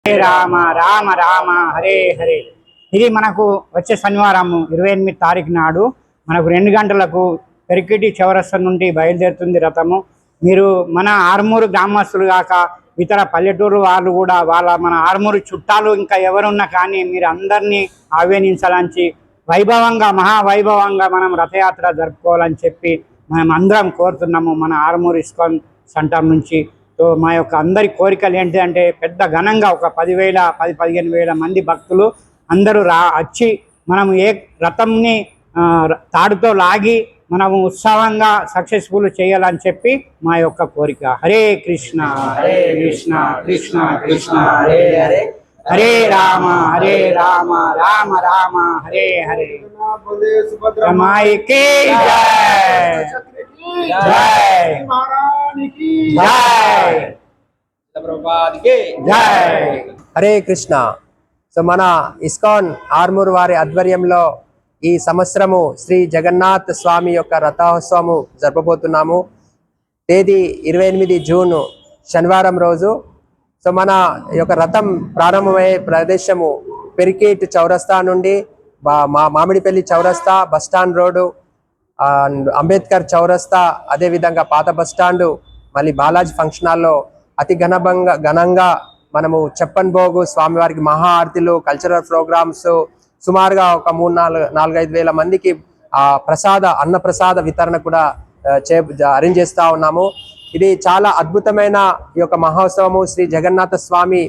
హరే రామ రామ రామ హరే హరే. ఇది మనకు వచ్చే శనివారం 28 తారీఖు నాడు మనకు 2 గంటలకు పెరికిటి చౌరస్తా నుండి బయలుదేరుతుంది రథము. మీరు మన ఆర్మూరు గ్రామస్తులు కాక ఇతర పల్లెటూరు వాళ్ళు కూడా మన ఆర్మూరు చుట్టాలు ఇంకా ఎవరున్నా కానీ మీరు అందరినీ ఆహ్వానించాలని వైభవంగా మహావైభవంగా మనం రథయాత్ర జరుపుకోవాలని చెప్పి మనం అందరం కోరుతున్నాము మన ఆర్మూరు ఇస్కాన్ సెంటర్ నుంచి. సో మా యొక్క అందరి కోరికలు ఏంటంటే పెద్ద ఘనంగా ఒక 10,000-15,000 మంది భక్తులు అందరూ వచ్చి మనము ఏ రథంని తాడుతో లాగి మనము ఉత్సవంగా సక్సెస్ఫుల్ చేయాలని చెప్పి మా యొక్క కోరిక. హరే కృష్ణ హరే కృష్ణ కృష్ణ కృష్ణ హరే హరే, హరే రామ రామ రామ హరే హరే. రమాయికి జై జై జై. హరే కృష్ణ. సో మన ఇస్కాన్ ఆర్మూర్ వారి ఆధ్వర్యంలో ఈ సంవత్సరము శ్రీ జగన్నాథ్ స్వామి యొక్క రథోత్సవము జరపబోతున్నాము. తేదీ 28 జూన్ శనివారం రోజు. సో మన యొక్క రథం ప్రారంభమయ్యే ప్రదేశము పెరికేట్ చౌరస్తా నుండి మామిడిపల్లి చౌరస్తా, బస్టాండ్ రోడ్డు, అంబేద్కర్ చౌరస్తా, అదేవిధంగా పాత బస్టాండు, మళ్ళీ బాలాజీ ఫంక్షన్ హాల్లో అతి ఘనంగా మనము చెప్పన్ భోగు స్వామివారికి మహా ఆరతిలు, కల్చరల్ ప్రోగ్రామ్స్, సుమారుగా ఒక 3-4-5 వేల మందికి అన్న ప్రసాద వితరణ కూడా అరేంజ్ చేస్తూ ఉన్నాము. ఇది చాలా అద్భుతమైన ఈ యొక్క మహోత్సవము. శ్రీ జగన్నాథ స్వామి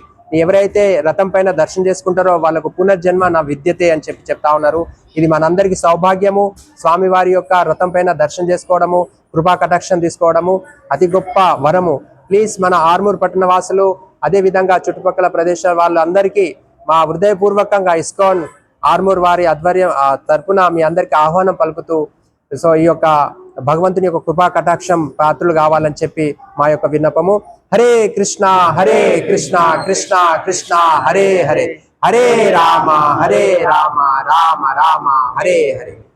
ఎవరైతే రథం పైన దర్శనం చేసుకుంటారో వాళ్ళకు పునర్జన్మ నా విద్యతే అని చెప్తా ఉన్నారు. ఇది మనందరికీ సౌభాగ్యము. స్వామివారి యొక్క రథం పైన దర్శనం చేసుకోవడము, కృపా కటాక్షం తీసుకోవడము అతి గొప్ప వరము. ప్లీజ్ మన ఆర్మూర్ పట్టణ వాసులు, అదే విధంగా చుట్టుపక్కల ప్రదేశాల వాళ్ళందరికీ మా హృదయపూర్వకంగా ఇస్కాన్ ఆర్మూర్ వారి ఆధ్వర్యం తరపున మీ అందరికీ ఆహ్వానం పలుకుతూ, సో ఈ యొక్క భగవంతుని యొక్క కృపా కటాక్షం పాత్రలు కావాలని చెప్పి మా యొక్క విన్నపము. హరే కృష్ణ కృష్ణ కృష్ణ హరే హరే, హరే రామ రామ రామ హరే హరే.